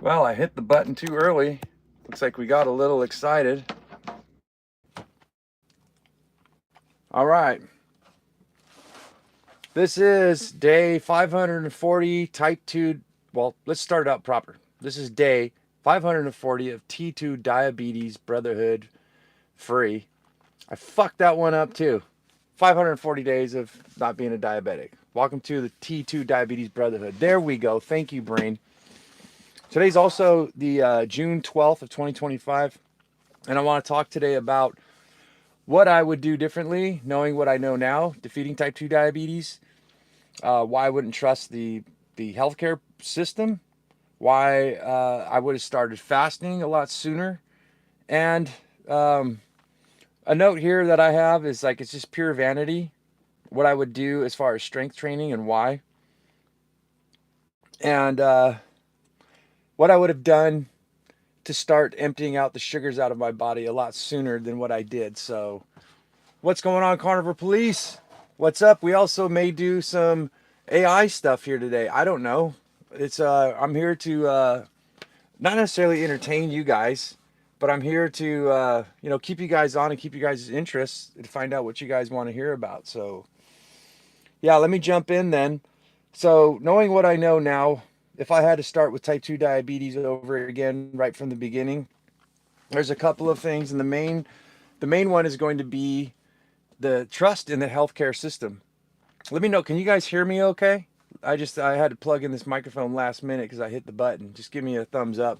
Well, I hit the button too early. Looks like we got a little excited. All right. This is day 540, type 2. Well, let's start out proper. This is day 540 of T2 Diabetes Brotherhood free. I fucked that one up too. 540 days of not being a diabetic. Welcome to the T2 Diabetes Brotherhood. There we go. Thank you, brain. Today's also the June 12th of 2025. And I want to talk today about what I would do differently, knowing what I know now, defeating type 2 diabetes, why I wouldn't trust the healthcare system, why I would have started fasting a lot sooner. And a note here that I have is like it's just pure vanity, what I would do as far as strength training and why. And what I would have done to start emptying out the sugars out of my body a lot sooner than what I did. So, what's going on, Carnivore Police? What's up? We also may do some AI stuff here today. I don't know. It's I'm here to not necessarily entertain you guys, but I'm here to keep you guys on and keep you guys' interest to find out what you guys want to hear about. So, yeah, let me jump in then. So, knowing what I know now, if I had to start with type 2 diabetes over again right from the beginning, there's a couple of things, and the main one is going to be the trust in the healthcare system. Let me know. Can you guys hear me okay? I had to plug in this microphone last minute because I hit the button. Just give me a thumbs up.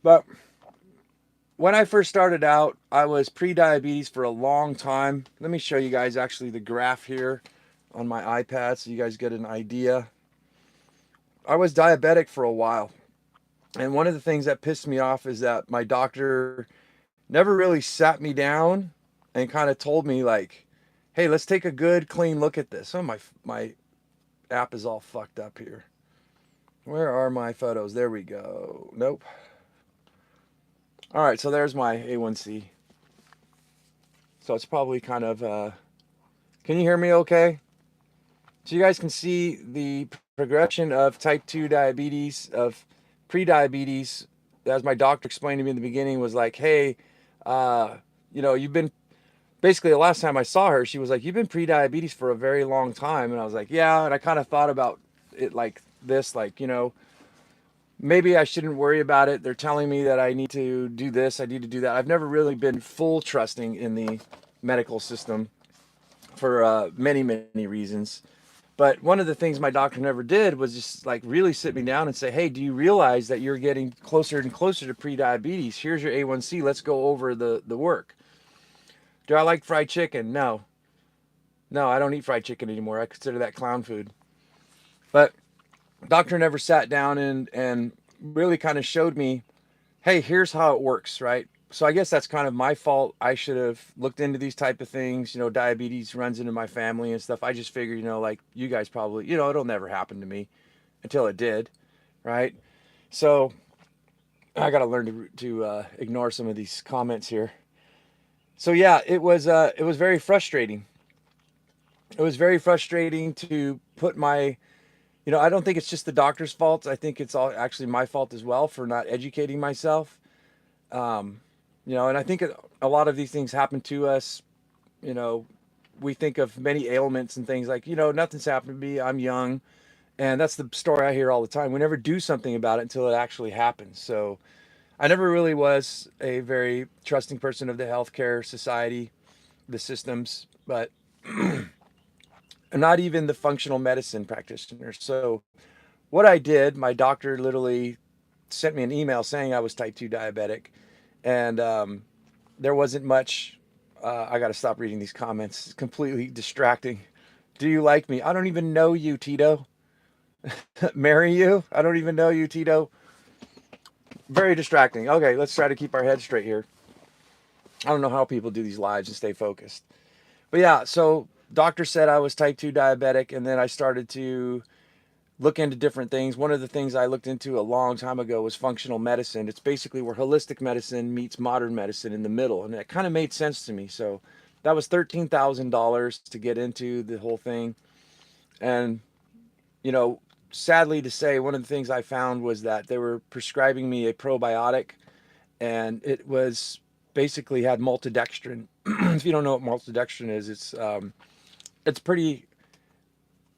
But when I first started out, I was pre-diabetes for a long time. Let me show you guys actually the graph here on my iPad so you guys get an idea. I was diabetic for a while. And one of the things that pissed me off is that my doctor never really sat me down and kind of told me like, "Hey, let's take a good clean look at this." Oh, my app is all fucked up here. Where are my photos? There we go. Nope. All right, so there's my A1C. So it's probably kind of can you hear me okay? So you guys can see the progression of type 2 diabetes, of pre-diabetes, as my doctor explained to me in the beginning, was like, "Hey, you've been basically the last time I saw her, she was like, "You've been pre-diabetes for a very long time." And I was like, "Yeah." And I kind of thought about it like this, like, maybe I shouldn't worry about it. They're telling me that I need to do this, I need to do that. I've never really been full trusting in the medical system for many reasons. But one of the things my doctor never did was just like really sit me down and say, "Hey, do you realize that you're getting closer and closer to pre-diabetes? Here's your A1C. Let's go over the work." Do I like fried chicken? No. No, I don't eat fried chicken anymore. I consider that clown food. But doctor never sat down and really kind of showed me, "Hey, here's how it works," right? So I guess that's kind of my fault. I should have looked into these type of things. Diabetes runs into my family and stuff. I just figured, like you guys probably, it'll never happen to me until it did, right? So I got to learn to ignore some of these comments here. So yeah, it was very frustrating. It was very frustrating to put I don't think it's just the doctor's fault. I think it's all actually my fault as well for not educating myself. Um, and I think a lot of these things happen to us. You know, we think of many ailments and things like, nothing's happened to me. I'm young. And that's the story I hear all the time. We never do something about it until it actually happens. So I never really was a very trusting person of the healthcare society, the systems, but not even the functional medicine practitioners. So what I did, my doctor literally sent me an email saying I was type 2 diabetic. And there wasn't much. I got to stop reading these comments. It's completely distracting. Do you like me? I don't even know you, Tito. Marry you? I don't even know you, Tito. Very distracting. Okay, let's try to keep our heads straight here. I don't know how people do these lives and stay focused. But yeah, so doctor said I was type 2 diabetic, and then I started to look into different things. One of the things I looked into a long time ago was functional medicine. It's basically where holistic medicine meets modern medicine in the middle, and it kind of made sense to me. So that was $13,000 to get into the whole thing, and you know, sadly to say, one of the things I found was that they were prescribing me a probiotic, and it was basically had maltodextrin. If you don't know what maltodextrin is, it's pretty,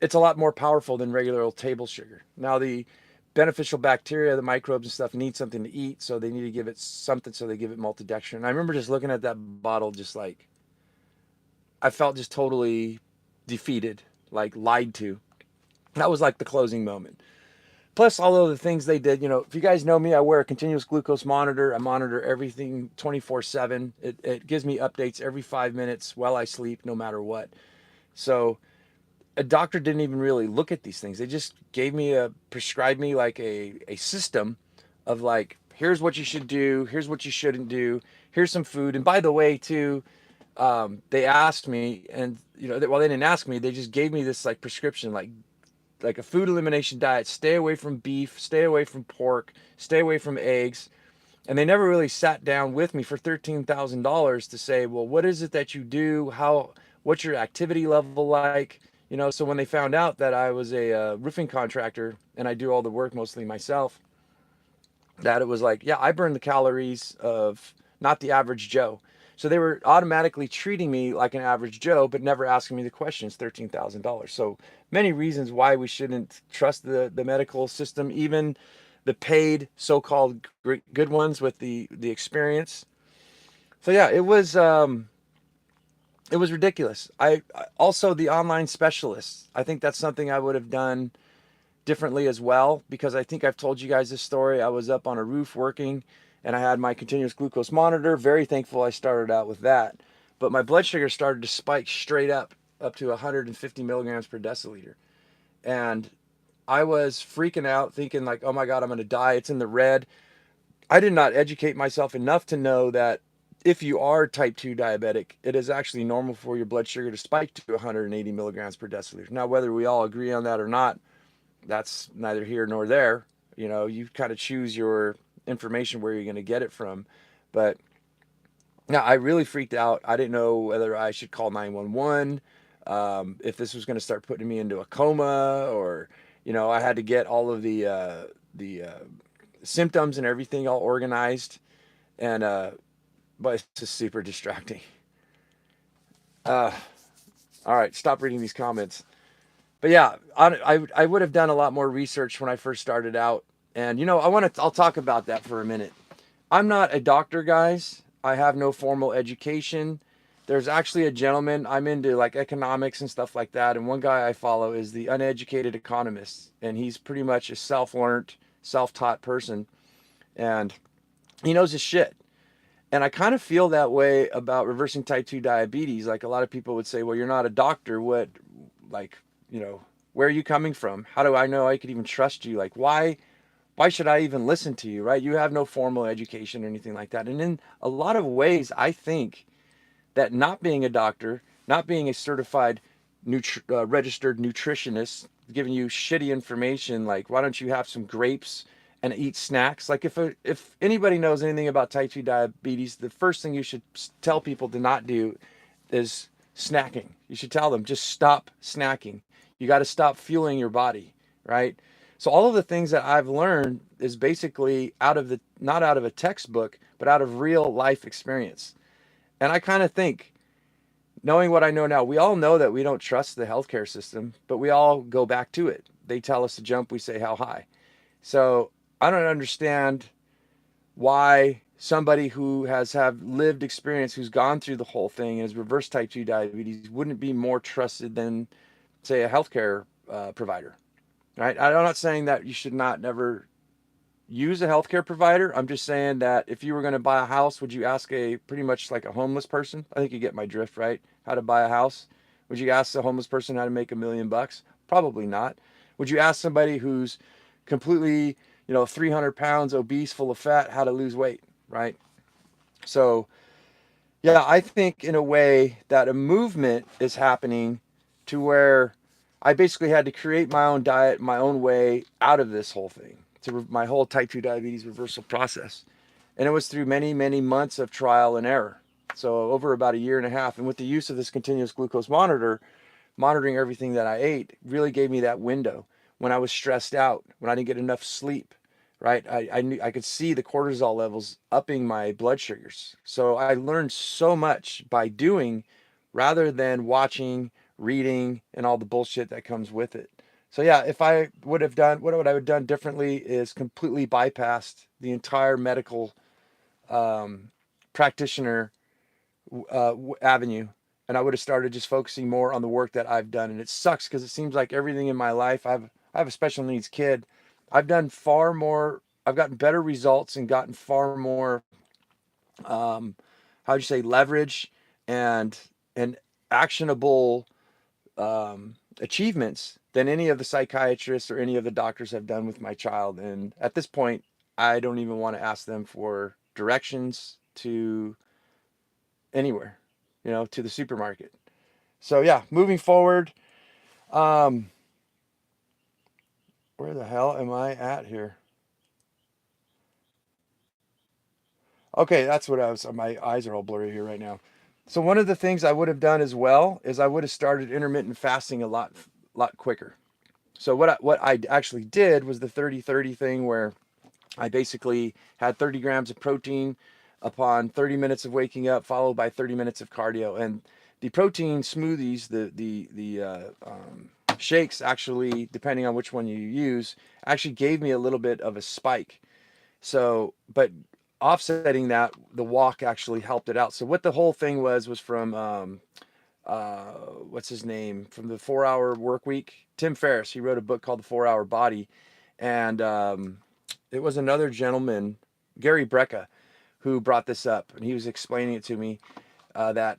it's a lot more powerful than regular old table sugar. Now the beneficial bacteria, the microbes and stuff need something to eat, so they need to give it something, so they give it maltodextrin. And I remember just looking at that bottle, just like I felt just totally defeated, like lied to. That was like the closing moment. Plus all of the things they did, if you guys know me, I wear a continuous glucose monitor. I monitor everything 24/7. It gives me updates every 5 minutes while I sleep, no matter what. So a doctor didn't even really look at these things. They just prescribed me like a system of like, here's what you should do, here's what you shouldn't do, here's some food. And by the way, too, they asked me, and well, they didn't ask me. They just gave me this like prescription, like a food elimination diet. Stay away from beef, stay away from pork, stay away from eggs. And they never really sat down with me for $13,000 to say, well, what is it that you do? What's your activity level like? So when they found out that I was a roofing contractor and I do all the work mostly myself, that it was like, yeah, I burn the calories of not the average Joe. So they were automatically treating me like an average Joe, but never asking me the questions. $13,000. So many reasons why we shouldn't trust the medical system, even the paid so-called good ones with the experience. So yeah, it was ridiculous. Also the online specialists. I think that's something I would have done differently as well, because I think I've told you guys this story. I was up on a roof working, and I had my continuous glucose monitor. Very thankful I started out with that. But my blood sugar started to spike straight up to 150 milligrams per deciliter. And I was freaking out, thinking like, oh my God, I'm going to die. It's in the red. I did not educate myself enough to know that if you are type 2 diabetic, it is actually normal for your blood sugar to spike to 180 milligrams per deciliter. Now, whether we all agree on that or not, that's neither here nor there. You kind of choose your information where you're going to get it from. But now I really freaked out. I didn't know whether I should call 911, if this was going to start putting me into a coma, or, I had to get all of the symptoms and everything all organized. And, but it's just super distracting. Uh, all right, stop reading these comments. But yeah, I would have done a lot more research when I first started out. And, I'll talk about that for a minute. I'm not a doctor, guys. I have no formal education. There's actually a gentleman, I'm into like economics and stuff like that. And one guy I follow is the Uneducated Economist. And he's pretty much a self-learned, self-taught person. And he knows his shit. And I kind of feel that way about reversing type 2 diabetes. Like a lot of people would say, well, you're not a doctor. Like, where are you coming from? How do I know I could even trust you? Like, why should I even listen to you, right? You have no formal education or anything like that. And in a lot of ways, I think that not being a doctor, not being a certified registered nutritionist, giving you shitty information, like, why don't you have some grapes and eat snacks? Like, if anybody knows anything about type 2 diabetes, the first thing you should tell people to not do is snacking. You should tell them, just stop snacking. You got to stop fueling your body, right? So all of the things that I've learned is basically not out of a textbook, but out of real life experience. And I kind of think, knowing what I know now, we all know that we don't trust the healthcare system, but we all go back to it. They tell us to jump, we say how high. So I don't understand why somebody who has lived experience, who's gone through the whole thing and has reversed type 2 diabetes, wouldn't be more trusted than, say, a healthcare provider, right? I'm not saying that you should not never use a healthcare provider. I'm just saying that if you were going to buy a house, would you ask pretty much like a homeless person? I think you get my drift, right? How to buy a house. Would you ask a homeless person how to make $1,000,000? Probably not. Would you ask somebody who's completely, 300 pounds, obese, full of fat, how to lose weight, right? So yeah, I think in a way that a movement is happening to where I basically had to create my own diet, my own way out of this whole thing, to my whole type 2 diabetes reversal process. And it was through many, many months of trial and error. So over about a year and a half. And with the use of this continuous glucose monitor, monitoring everything that I ate really gave me that window when I was stressed out, when I didn't get enough sleep, right? I knew I could see the cortisol levels upping my blood sugars. So I learned so much by doing rather than watching, reading, and all the bullshit that comes with it. So yeah, if I would have done what I would have done differently is completely bypassed the entire medical um, practitioner avenue, and I would have started just focusing more on the work that I've done. And it sucks because it seems like everything in my life, I have a special needs kid. I've done far more. I've gotten better results and gotten far more. Um, how do you say, leverage and and actionable achievements than any of the psychiatrists or any of the doctors have done with my child. And at this point, I don't even want to ask them for directions to anywhere, to the supermarket. So yeah, moving forward, um, where the hell am I at here? Okay, that's what I was. My eyes are all blurry here right now. So one of the things I would have done as well is I would have started intermittent fasting a lot quicker. So what I actually did was the 30-30 thing where I basically had 30 grams of protein upon 30 minutes of waking up, followed by 30 minutes of cardio. And the protein smoothies, the shakes, actually, depending on which one you use, actually gave me a little bit of a spike. So, but offsetting that, the walk actually helped it out. So what the whole thing was from what's his name, from the 4 Hour Work Week, Tim Ferriss. He wrote a book called The 4 Hour Body, and it was another gentleman, Gary Brecka, who brought this up, and he was explaining it to me that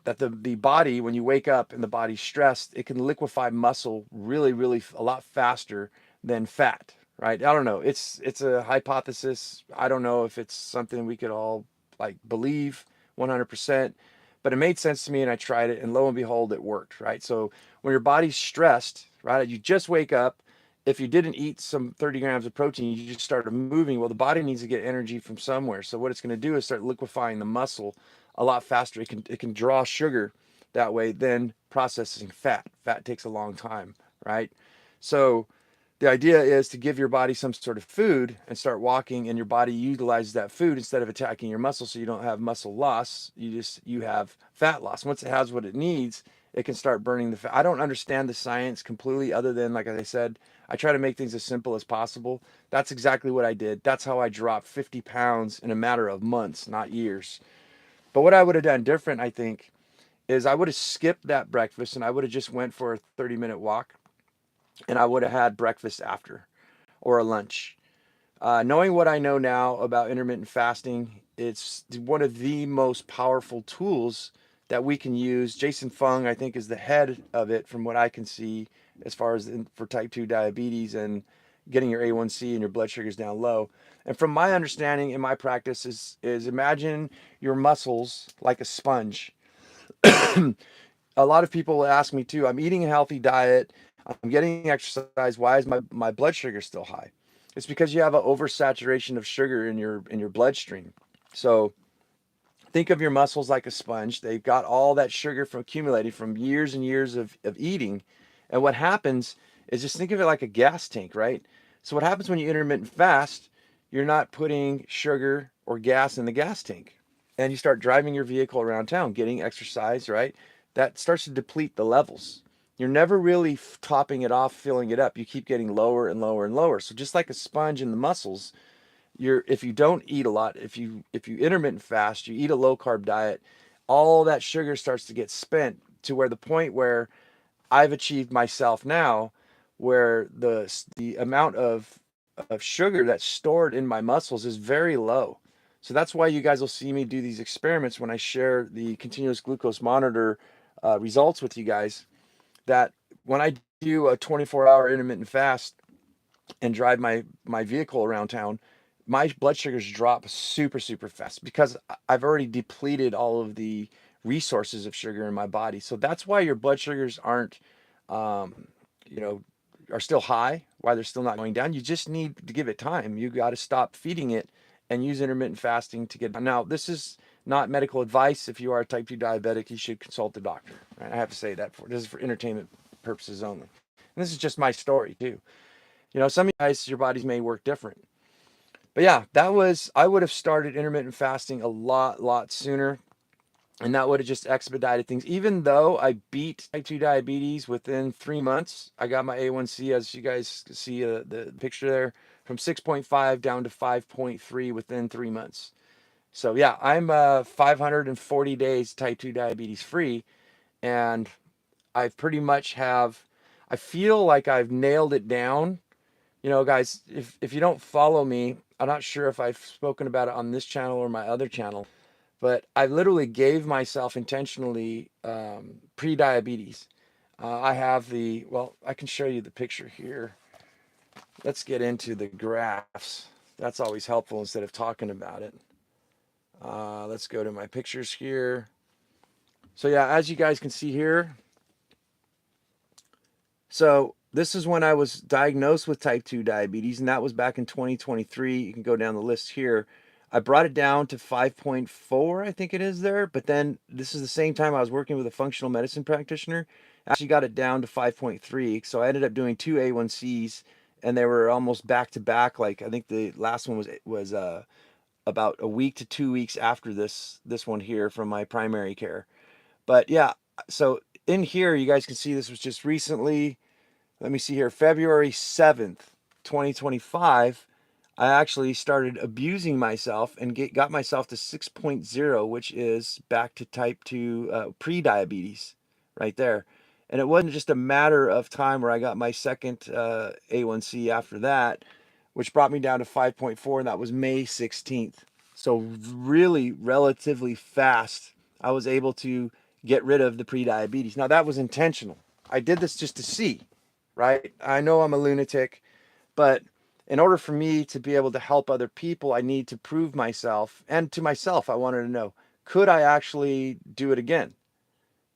the body, when you wake up and the body's stressed, it can liquefy muscle really a lot faster than fat. Right? I don't know. It's a hypothesis. I don't know if it's something we could all like believe 100%, but it made sense to me, and I tried it, and lo and behold, it worked. Right? So when your body's stressed, right, you just wake up, if you didn't eat some 30 grams of protein, you just started moving. Well, the body needs to get energy from somewhere. So what it's going to do is start liquefying the muscle a lot faster. It can draw sugar that way than processing fat. Fat takes a long time, right? So the idea is to give your body some sort of food and start walking, and your body utilizes that food instead of attacking your muscle, so you don't have muscle loss. You have fat loss. Once it has what it needs, it can start burning the fat. I don't understand the science completely, other than, like I said, I try to make things as simple as possible. That's exactly what I did. That's how I dropped 50 pounds in a matter of months, not years. But what I would have done different, I think, is I would have skipped that breakfast and I would have just went for a 30-minute walk, and I would have had breakfast after, or a lunch. Knowing what I know now about intermittent fasting, it's one of the most powerful tools that we can use. Jason Fung, I think, is the head of it from what I can see, as far as for type 2 diabetes and getting your A1C and your blood sugars down low. And from my understanding in my practice is imagine your muscles like a sponge. A lot of people will ask me too, I'm eating a healthy diet, I'm getting exercise, why is my blood sugar still high? It's because you have an oversaturation of sugar in your bloodstream. So think of your muscles like a sponge. They've got all that sugar from accumulated from years and years of eating. And what happens is, just think of it like a gas tank, right? So what happens when you intermittent fast, you're not putting sugar or gas in the gas tank. And you start driving your vehicle around town, getting exercise, right? That starts to deplete the levels. You're never really topping it off, filling it up. You keep getting lower and lower and lower. So just like a sponge in the muscles, if you don't eat a lot, if you intermittent fast, you eat a low carb diet, all that sugar starts to get spent to where the point where I've achieved myself now, where the amount of sugar that's stored in my muscles is very low. So that's why you guys will see me do these experiments when I share the continuous glucose monitor results with you guys. That when I do a 24-hour intermittent fast and drive my vehicle around town, my blood sugars drop super fast because I've already depleted all of the resources of sugar in my body. So that's why your blood sugars aren't, um, you know, are still high. Why they're still not going down. You just need to give it time. You got to stop feeding it and use intermittent fasting to get. Now, this is not medical advice. If you are a type 2 diabetic, you should consult the doctor. Right? I have to say that this is for entertainment purposes only. And this is just my story too. Some of you guys, your bodies may work different. But yeah, I would have started intermittent fasting a lot sooner. And that would have just expedited things. Even though I beat type 2 diabetes within 3 months, I got my A1C, as you guys see the picture there, from 6.5 down to 5.3 within 3 months. So yeah, I'm 540 days type 2 diabetes free. And I pretty much I feel like I've nailed it down. Guys, if you don't follow me, I'm not sure if I've spoken about it on this channel or my other channel, but I literally gave myself intentionally pre-diabetes. Well, I can show you the picture here. Let's get into the graphs. That's always helpful instead of talking about it. Let's go to my pictures here. So yeah, as you guys can see here, so this is when I was diagnosed with type 2 diabetes, and that was back in 2023. You can go down the list here. I brought it down to 5.4, I think it is there. But then this is the same time I was working with a functional medicine practitioner. I actually got it down to 5.3. So I ended up doing two A1Cs, and they were almost back to back. Like I think the last one was about a week to 2 weeks after this one here from my primary care. But yeah, so in here you guys can see this was just recently. Let me see here, February 7th, 2025, I actually started abusing myself and got myself to 6.0, which is back to type 2 pre-diabetes right there. And it wasn't just a matter of time where I got my second A1C after that, which brought me down to 5.4, and that was May 16th. So really relatively fast, I was able to get rid of the pre-diabetes. Now that was intentional. I did this just to see, right? I know I'm a lunatic, but in order for me to be able to help other people, I need to prove myself. And to myself, I wanted to know, could I actually do it again?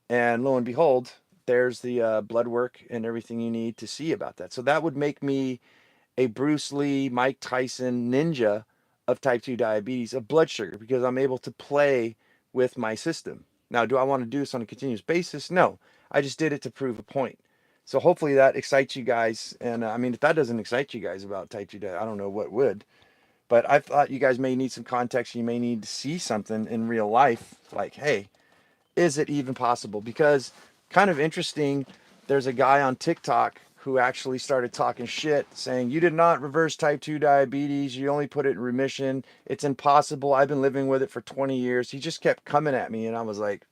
And lo and behold, there's the blood work and everything you need to see about that. So that would make me a Bruce Lee, Mike Tyson ninja of type 2 diabetes, of blood sugar, because I'm able to play with my system. Now, do I want to do this on a continuous basis? No. I just did it to prove a point. So hopefully that excites you guys. And I mean, if that doesn't excite you guys about type 2 diabetes, I don't know what would. But I thought you guys may need some context. You may need to see something in real life. Like, hey, is it even possible? Because kind of interesting, there's a guy on TikTok who actually started talking shit saying, you did not reverse type 2 diabetes, you only put it in remission, it's impossible, I've been living with it for 20 years. He just kept coming at me, and I was like,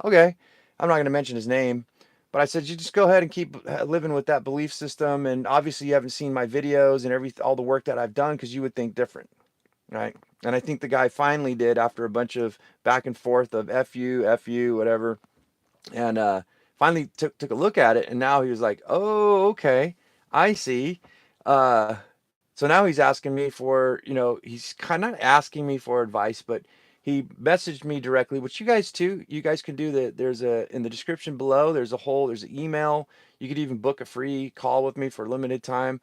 okay, I'm not going to mention his name, but I said, you just go ahead and keep living with that belief system, and obviously you haven't seen my videos and all the work that I've done, because you would think different, right? And I think the guy finally did, after a bunch of back and forth of F you, whatever. And finally took a look at it. And now he was like, oh, okay, I see. So now he's asking me for, he's kind of asking me for advice, but he messaged me directly, which you guys too, you guys can do that. In the description below, there's an email. You could even book a free call with me for a limited time.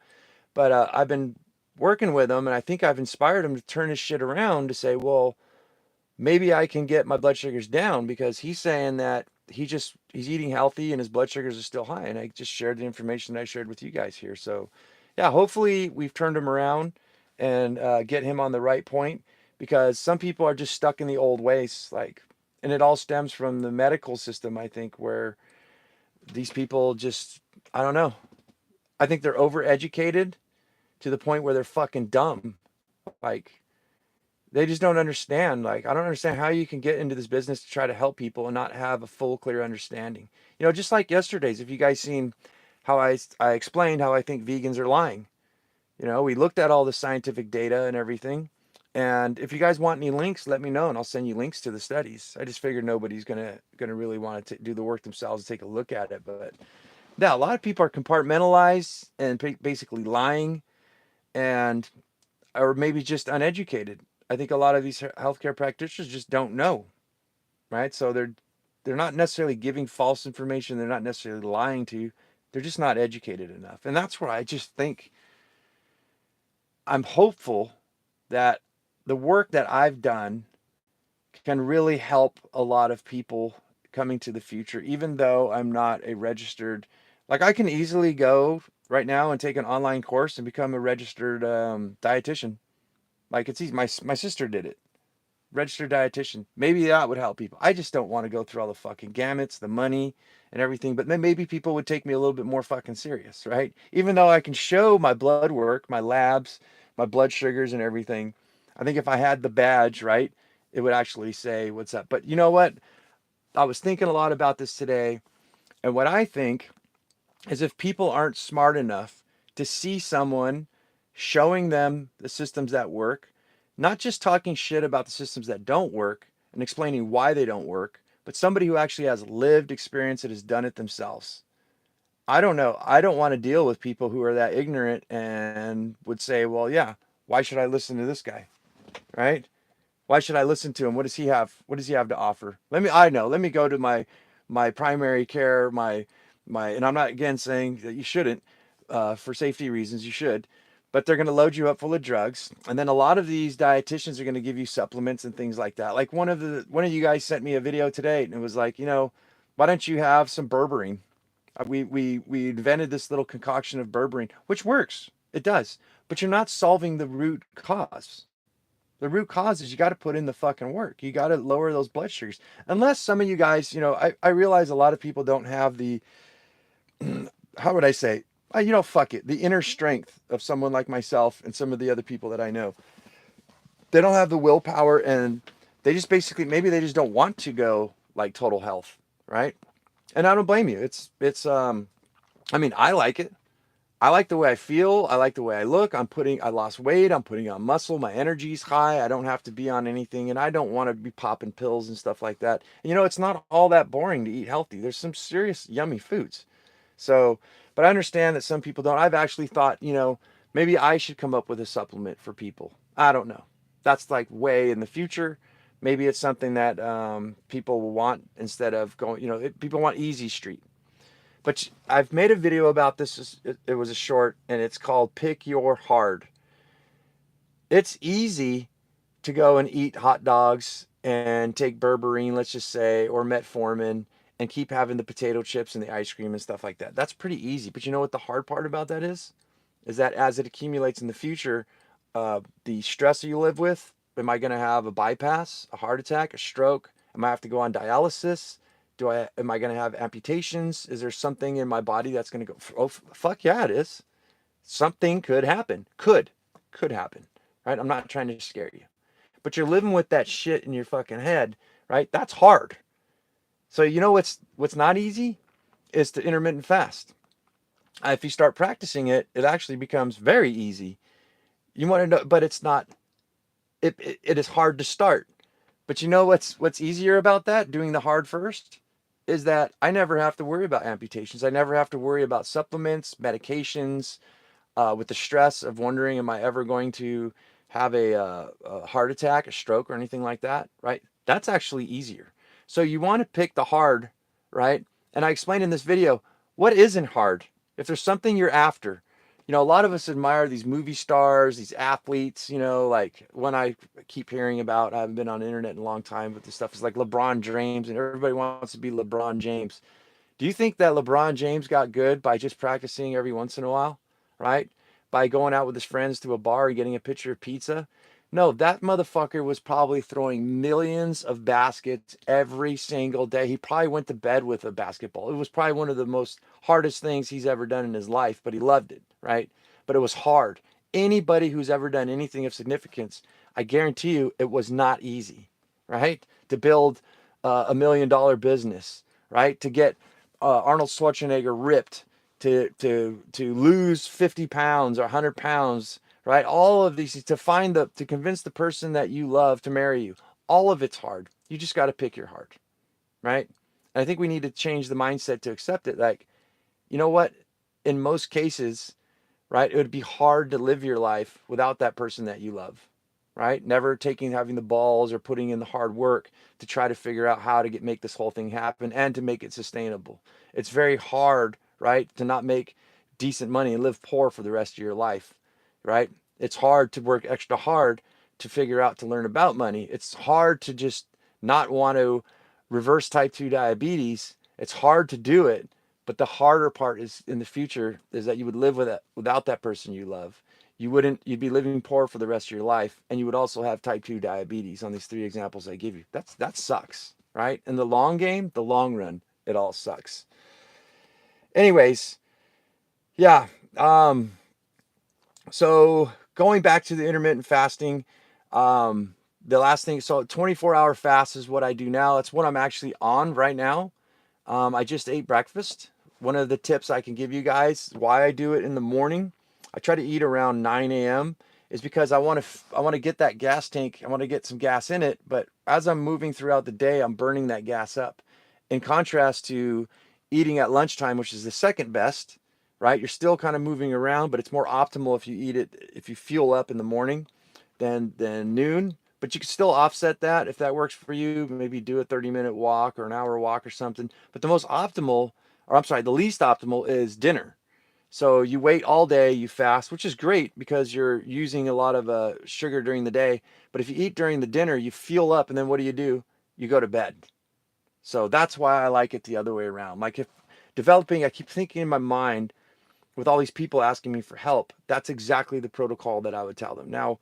But I've been working with him, and I think I've inspired him to turn his shit around to say, well, maybe I can get my blood sugars down, because he's saying that he's eating healthy and his blood sugars are still high. And I just shared the information that I shared with you guys here. So yeah, hopefully we've turned him around and get him on the right point, because some people are just stuck in the old ways. And it all stems from the medical system, I think, where these people just, I don't know. I think they're overeducated to the point where they're fucking dumb. Like, they just don't understand. Like, I don't understand how you can get into this business to try to help people and not have a full, clear understanding. Just like yesterday's, if you guys seen how I explained how I think vegans are lying. We looked at all the scientific data and everything. And if you guys want any links, let me know, and I'll send you links to the studies. I just figured nobody's gonna really want to do the work themselves and take a look at it. But yeah, a lot of people are compartmentalized and basically lying, and or maybe just uneducated. I think a lot of these healthcare practitioners just don't know, right? So they're not necessarily giving false information. They're not necessarily lying to you. They're just not educated enough. And that's where I just think I'm hopeful that the work that I've done can really help a lot of people coming to the future, even though I'm not a registered Like I can easily go right now and take an online course and become a registered dietitian. Like it's easy. My sister did it. Registered dietitian. Maybe that would help people. I just don't want to go through all the fucking gamuts, the money, and everything. But then maybe people would take me a little bit more fucking serious, right? Even though I can show my blood work, my labs, my blood sugars, and everything. I think if I had the badge, right, it would actually say what's up. But you know what? I was thinking a lot about this today, and what I think is if people aren't smart enough to see someone showing them the systems that work, not just talking shit about the systems that don't work and explaining why they don't work, but somebody who actually has lived experience that has done it themselves. I don't know. I don't want to deal with people who are that ignorant and would say, well, yeah, why should I listen to this guy? Right? Why should I listen to him? What does he have? What does he have to offer? I know. Let me go to my primary care, and I'm not again saying that you shouldn't, for safety reasons, you should, but they're going to load you up full of drugs, and then a lot of these dietitians are going to give you supplements and things like that. Like one of you guys sent me a video today, and it was like, why don't you have some berberine? We invented this little concoction of berberine, which works. It does, but you're not solving the root cause. The root cause is you got to put in the fucking work. You got to lower those blood sugars. Unless some of you guys, I realize a lot of people don't have the, how would I say, fuck it, the inner strength of someone like myself and some of the other people that I know. They don't have the willpower and they just basically, maybe they just don't want to go like total health, right? And I don't blame you. I mean, I like it. I like the way I feel. I like the way I look. I lost weight. I'm putting on muscle. My energy's high. I don't have to be on anything. And I don't want to be popping pills and stuff like that. And, it's not all that boring to eat healthy. There's some serious yummy foods. So, but I understand that some people don't. I've actually thought, maybe I should come up with a supplement for people. I don't know. That's like way in the future. Maybe it's something that people will want instead of going, people want easy street. But I've made a video about this. It was a short, and it's called Pick Your Hard. It's easy to go and eat hot dogs and take berberine, let's just say, or metformin, and keep having the potato chips and the ice cream and stuff like that. That's pretty easy. But you know what the hard part about that is? Is that as it accumulates in the future, the stress you live with, am I going to have a bypass, a heart attack, a stroke? Am I have to go on dialysis? Am I going to have amputations? Is there something in my body that's going to go, oh, fuck yeah, it is. Something could happen. Could happen. Right? I'm not trying to scare you. But you're living with that shit in your fucking head, right? That's hard. So you know what's not easy is to intermittent fast. If you start practicing it, it actually becomes very easy. You want to know, but it's not. It is hard to start. But you know what's easier about that? Doing the hard first is that I never have to worry about amputations. I never have to worry about supplements, medications, with the stress of wondering, am I ever going to have a heart attack, a stroke, or anything like that, right? That's actually easier. So you want to pick the hard, right? And I explained in this video, what isn't hard? If there's something you're after, a lot of us admire these movie stars, these athletes, like when I keep hearing about, I haven't been on the internet in a long time, but this stuff is like LeBron James and everybody wants to be LeBron James. Do you think that LeBron James got good by just practicing every once in a while, right? By going out with his friends to a bar and getting a pitcher of pizza? No, that motherfucker was probably throwing millions of baskets every single day. He probably went to bed with a basketball. It was probably one of the most hardest things he's ever done in his life, but he loved it, right? But it was hard. Anybody who's ever done anything of significance, I guarantee you it was not easy, right? To build $1 million business, right? To get Arnold Schwarzenegger ripped, to lose 50 pounds or 100 pounds, right? All of these to convince the person that you love to marry you. All of it's hard. You just got to pick your heart, right? And I think we need to change the mindset to accept it. Like, you know what? In most cases, right, it would be hard to live your life without that person that you love, right? Never having the balls or putting in the hard work to try to figure out how to make this whole thing happen and to make it sustainable. It's very hard, right, to not make decent money and live poor for the rest of your life, right? It's hard to work extra hard to figure out to learn about money. It's hard to just not want to reverse type 2 diabetes. It's hard to do it, But the harder part is in the future is that you would live without that person you love. You'd be living poor for the rest of your life, and you would also have type 2 diabetes on these three examples I give you. That sucks, right? In the long game, the long run, it all sucks. Anyways, yeah. So going back to the intermittent fasting, the last thing, so 24-hour fast is what I do now. That's what I'm actually on right now. I just ate breakfast. One of the tips I can give you guys why I do it in the morning, I try to eat around 9 a.m. is because I want to get that gas tank. I want to get some gas in it, but as I'm moving throughout the day, I'm burning that gas up. In contrast to eating at lunchtime, which is the second best, right? You're still kind of moving around, but it's more optimal if you eat it, if you fuel up in the morning than noon. But you can still offset that if that works for you. Maybe do a 30-minute walk or an hour walk or something. But the most optimal, or I'm sorry, the least optimal is dinner. So you wait all day, you fast, which is great because you're using a lot of sugar during the day. But if you eat during the dinner, you fuel up, and then what do? You go to bed. So that's why I like it the other way around. Like if developing, I keep thinking in my mind with all these people asking me for help, that's exactly the protocol that I would tell them. Now,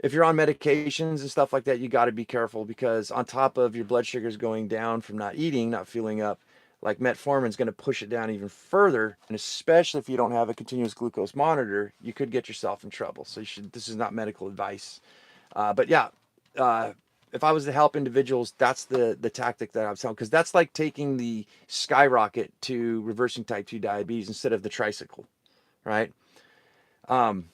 if you're on medications and stuff like that, you got to be careful because on top of your blood sugars going down from not eating, not fueling up, like metformin is going to push it down even further. And especially if you don't have a continuous glucose monitor, you could get yourself in trouble. So this is not medical advice. But yeah, uh, if I was to help individuals, that's the tactic that I was telling, because that's like taking the skyrocket to reversing type 2 diabetes instead of the tricycle, right? Um,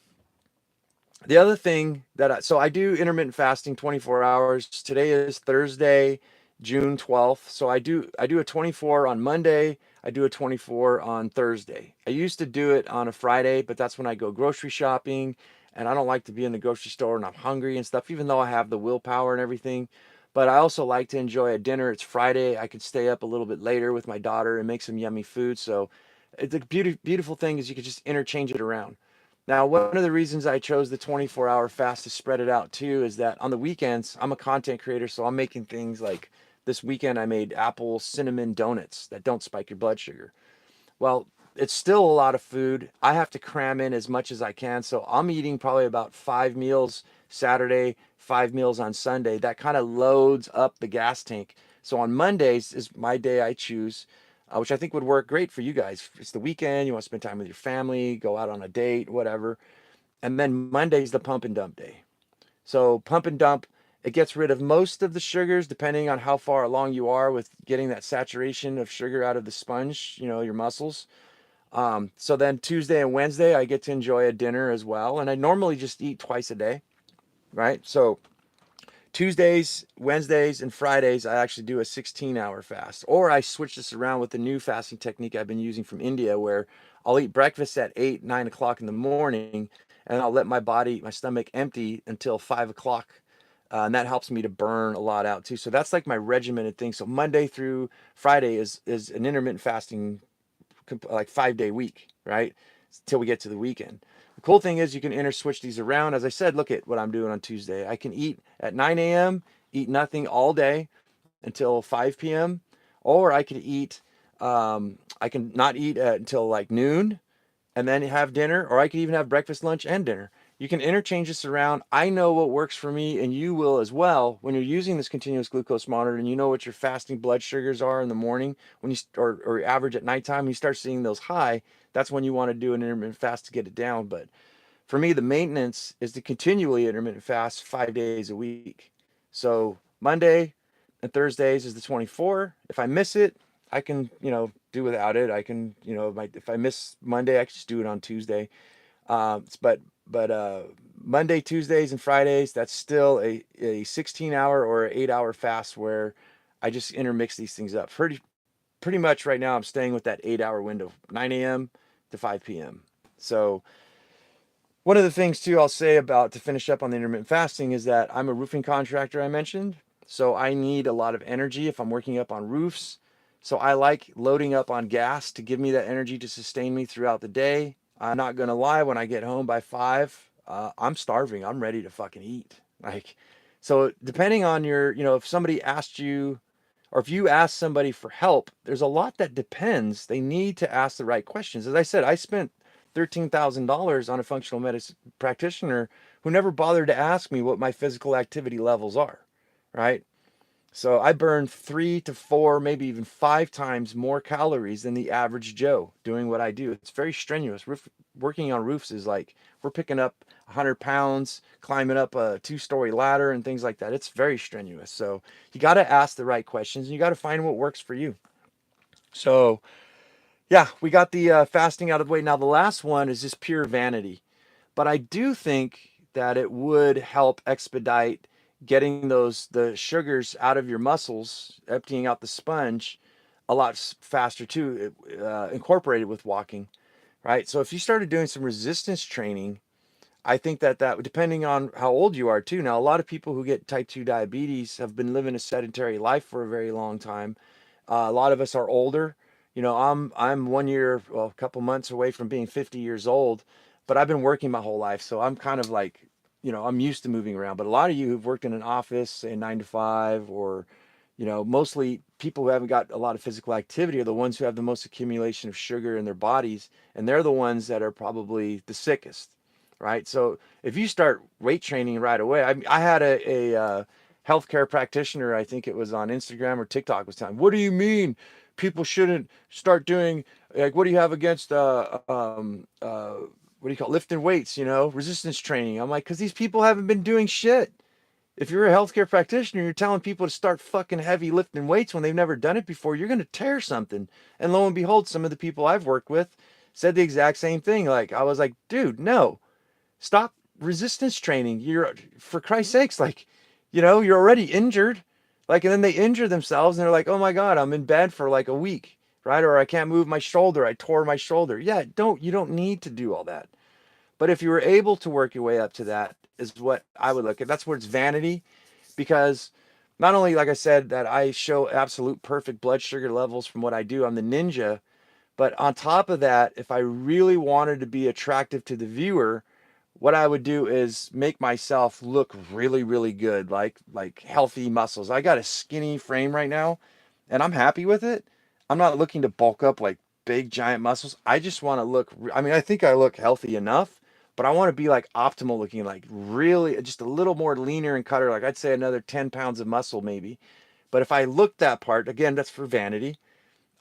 the other thing so I do intermittent fasting 24 hours. Today is Thursday, June 12th. So I do a 24 on Monday. I do a 24 on Thursday. I used to do it on a Friday, but that's when I go grocery shopping and I don't like to be in the grocery store and I'm hungry and stuff, even though I have the willpower and everything. But I also like to enjoy a dinner. It's Friday. I could stay up a little bit later with my daughter and make some yummy food. So it's a beautiful thing is you could just interchange it around. Now, one of the reasons I chose the 24-hour fast to spread it out too is that on the weekends, I'm a content creator, so I'm making things like this weekend I made apple cinnamon donuts that don't spike your blood sugar. Well, it's still a lot of food. I have to cram in as much as I can, so I'm eating probably about 5 meals Saturday, 5 meals on Sunday. That kind of loads up the gas tank. So on Mondays is my day I choose, which I think would work great for you guys. It's the weekend, you want to spend time with your family, go out on a date, whatever. And then Monday's the pump and dump day. So pump and dump, it gets rid of most of the sugars depending on how far along you are with getting that saturation of sugar out of the sponge, your muscles. So then Tuesday and Wednesday, I get to enjoy a dinner as well. And I normally just eat twice a day, right? So Tuesdays, Wednesdays, and Fridays, I actually do a 16-hour fast. Or I switch this around with the new fasting technique I've been using from India, where I'll eat breakfast at 8, 9 o'clock in the morning, and I'll let my stomach empty until 5 o'clock. And that helps me to burn a lot out too. So that's like my regimented thing. So Monday through Friday is an intermittent fasting, like 5 day week, right? Until we get to the weekend. The cool thing is you can switch these around. As I said, look at what I'm doing on Tuesday. I can eat at 9 a.m., eat nothing all day until 5 p.m., or I can not eat until like noon and then have dinner, or I could even have breakfast, lunch, and dinner. You can interchange this around. I know what works for me, and you will as well when you're using this continuous glucose monitor, and you know what your fasting blood sugars are in the morning when or average at nighttime. When you start seeing those high, that's when you want to do an intermittent fast to get it down. But for me, the maintenance is to continually intermittent fast 5 days a week. So Monday and Thursdays is the 24. If I miss it, I can, do without it. I can, if I miss Monday, I can just do it on Tuesday. But Monday, Tuesdays, and Fridays, that's still a 16-hour or 8-hour fast where I just intermix these things up. Pretty much right now, I'm staying with that 8-hour window, 9 a.m. to 5 p.m. So one of the things too I'll say about to finish up on the intermittent fasting is that I'm a roofing contractor I mentioned. So I need a lot of energy if I'm working up on roofs. So I like loading up on gas to give me that energy to sustain me throughout the day. I'm not gonna lie, when I get home by 5, I'm starving. I'm ready to fucking eat. Like, so depending on if somebody asked you, or if you ask somebody for help, there's a lot that depends. They need to ask the right questions. As I said, I spent $13,000 on a functional medicine practitioner who never bothered to ask me what my physical activity levels are, right? So I burn 3 to 4, maybe even 5 times more calories than the average Joe doing what I do. It's very strenuous. Working on roofs is like we're picking up 100 pounds, climbing up a 2-story ladder and things like that. It's very strenuous. So you got to ask the right questions and you got to find what works for you. So yeah, we got the fasting out of the way. Now the last one is just pure vanity. But I do think that it would help expedite getting the sugars out of your muscles, emptying out the sponge a lot faster too, incorporated with walking, right? So if you started doing some resistance training, I think that depending on how old you are too. Now, a lot of people who get type 2 diabetes have been living a sedentary life for a very long time. A lot of us are older. You know, I'm 1 year, well, a couple months away from being 50 years old, but I've been working my whole life, so I'm kind of like, I'm used to moving around. But a lot of you who've worked in an office, say 9 to 5, or mostly people who haven't got a lot of physical activity are the ones who have the most accumulation of sugar in their bodies, and they're the ones that are probably the sickest, right? So if you start weight training right away, I had a healthcare practitioner, I think it was on Instagram or TikTok, was telling, what do you mean people shouldn't start doing, like, what do you have against what do you call it? Lifting weights, resistance training? I'm like, because these people haven't been doing shit. If you're a healthcare practitioner, you're telling people to start fucking heavy lifting weights when they've never done it before, you're going to tear something. And lo and behold, some of the people I've worked with said the exact same thing. Like, I was like, dude, no, stop resistance training. You're, for Christ's sakes, like, you're already injured. Like, and then they injure themselves and they're like, oh my God, I'm in bed for like a week, right? Or I can't move my shoulder. I tore my shoulder. Yeah, you don't need to do all that. But if you were able to work your way up to that, is what I would look at. That's where it's vanity, because not only, like I said, that I show absolute perfect blood sugar levels from what I do, I'm the ninja, but on top of that, if I really wanted to be attractive to the viewer, what I would do is make myself look really, really good, like healthy muscles. I got a skinny frame right now, and I'm happy with it. I'm not looking to bulk up like big giant muscles. I just want to look. I mean, I think I look healthy enough, but I want to be like optimal looking, like really just a little more leaner and cutter. Like I'd say another 10 pounds of muscle maybe. But if I look that part, again, that's for vanity.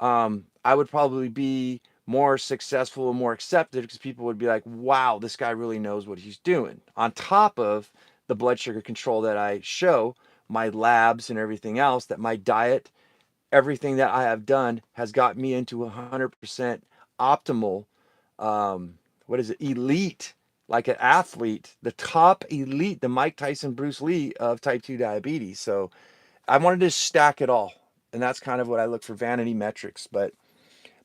I would probably be more successful and more accepted because people would be like, wow, this guy really knows what he's doing. On top of the blood sugar control that I show, my labs and everything else, that my diet, everything that I have done has got me into 100% optimal, what is it, elite, like an athlete, the top elite, the Mike Tyson, Bruce Lee of type 2 diabetes. So I wanted to stack it all. And that's kind of what I look for, vanity metrics. But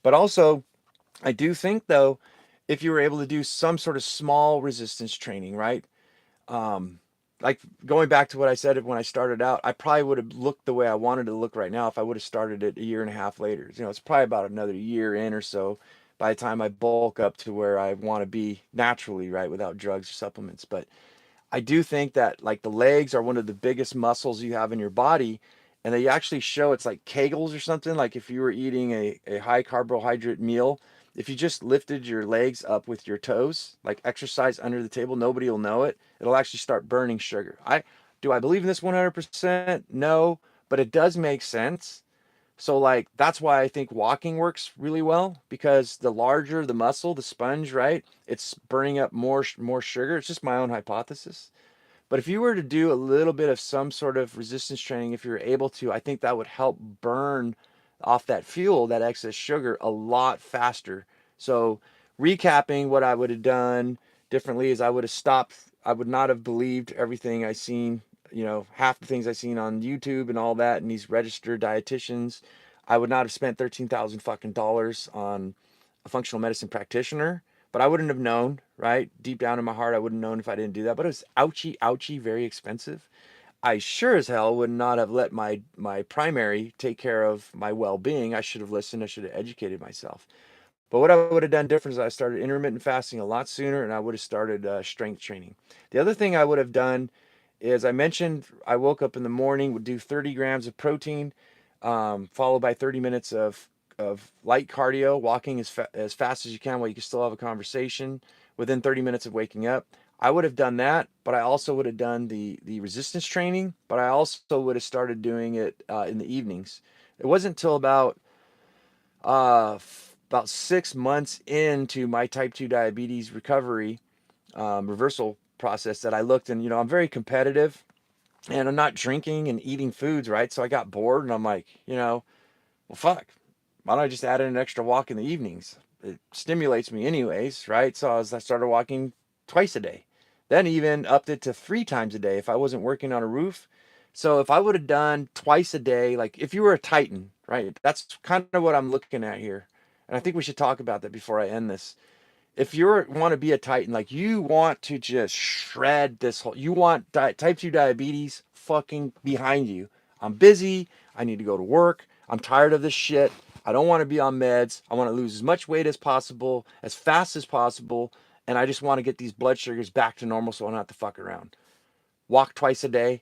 also, I do think though, if you were able to do some sort of small resistance training, right? Um, like going back to what I said when I started out, I probably would have looked the way I wanted to look right now if I would have started it a year and a half later. It's probably about another year in or so by the time I bulk up to where I want to be naturally, right, without drugs or supplements. But I do think that like the legs are one of the biggest muscles you have in your body. And they actually show it's like Kegels or something. Like if you were eating a high carbohydrate meal, if you just lifted your legs up with your toes, like exercise under the table, nobody will know it. It'll actually start burning sugar. I believe in this 100%? No, but it does make sense. So like that's why I think walking works really well, because the larger the muscle, the sponge, right? It's burning up more sugar. It's just my own hypothesis. But if you were to do a little bit of some sort of resistance training, if you're able to, I think that would help burn off that fuel, that excess sugar, a lot faster. So, recapping what I would have done differently is I would have stopped. I would not have believed everything I seen, half the things I seen on YouTube and all that, and these registered dietitians. I would not have spent 13,000 fucking dollars on a functional medicine practitioner, but I wouldn't have known, right? Deep down in my heart, I wouldn't have known if I didn't do that. But it was ouchy, ouchy, very expensive. I sure as hell would not have let my primary take care of my well-being. I should have listened. I should have educated myself. But what I would have done different is I started intermittent fasting a lot sooner, and I would have started strength training. The other thing I would have done is I mentioned I woke up in the morning, would do 30 grams of protein. followed by 30 minutes of light cardio, walking as fast as you can while you can still have a conversation within 30 minutes of waking up. I would have done that, but I also would have done the resistance training, but I also would have started doing it in the evenings. It wasn't until about 6 months into my type 2 diabetes recovery reversal process that I looked, and I'm very competitive and I'm not drinking and eating foods, right? So I got bored and I'm like, well, fuck, why don't I just add in an extra walk in the evenings? It stimulates me anyways, right? So I started walking twice a day, then even upped it to 3 times a day if I wasn't working on a roof. So if I would have done twice a day, like if you were a Titan, right? That's kind of what I'm looking at here. And I think we should talk about that before I end this. If you want to be a Titan, like you want to just shred this whole, you want type 2 diabetes fucking behind you. I'm busy. I need to go to work. I'm tired of this shit. I don't want to be on meds. I want to lose as much weight as possible, as fast as possible. And I just want to get these blood sugars back to normal so I don't have to fuck around. Walk twice a day.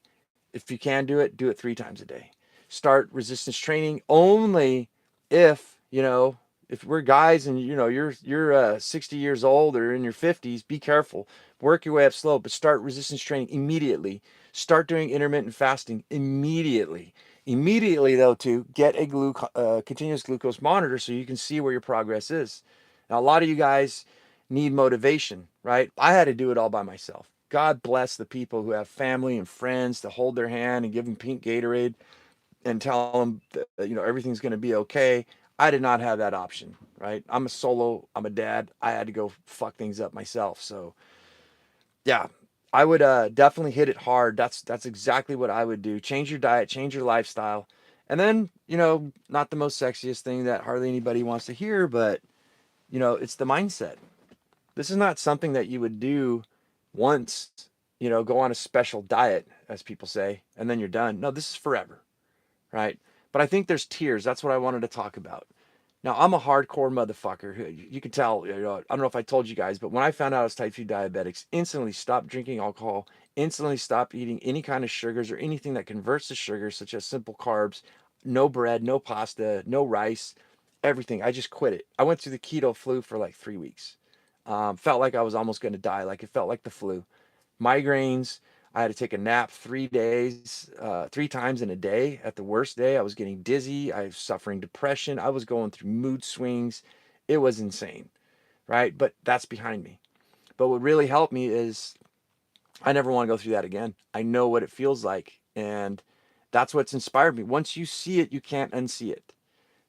If you can do it 3 times a day. Start resistance training only if, if we're guys and you're 60 years old or in your 50s, be careful. Work your way up slow, but start resistance training immediately. Start doing intermittent fasting immediately. Immediately though, to get a continuous glucose monitor so you can see where your progress is. Now, a lot of you guys need motivation, right? I had to do it all by myself. God bless the people who have family and friends to hold their hand and give them pink Gatorade and tell them that, everything's going to be okay. I did not have that option, right? I'm a solo, I'm a dad. I had to go fuck things up myself. So, yeah, I would definitely hit it hard. That's exactly what I would do. Change your diet, change your lifestyle. And then, not the most sexiest thing that hardly anybody wants to hear, but it's the mindset. This is not something that you would do once, go on a special diet, as people say, and then you're done. No, this is forever, right? But I think there's tiers. That's what I wanted to talk about. Now, I'm a hardcore motherfucker. You can tell, I don't know if I told you guys, but when I found out I was type 2 diabetics, instantly stopped drinking alcohol, instantly stopped eating any kind of sugars or anything that converts to sugars, such as simple carbs, no bread, no pasta, no rice, everything. I just quit it. I went through the keto flu for like 3 weeks. Felt like I was almost going to die. Like it felt like the flu. Migraines. I had to take a nap 3 days, 3 times in a day. At the worst day, I was getting dizzy. I was suffering depression. I was going through mood swings. It was insane, right? But that's behind me. But what really helped me is I never want to go through that again. I know what it feels like. And that's what's inspired me. Once you see it, you can't unsee it.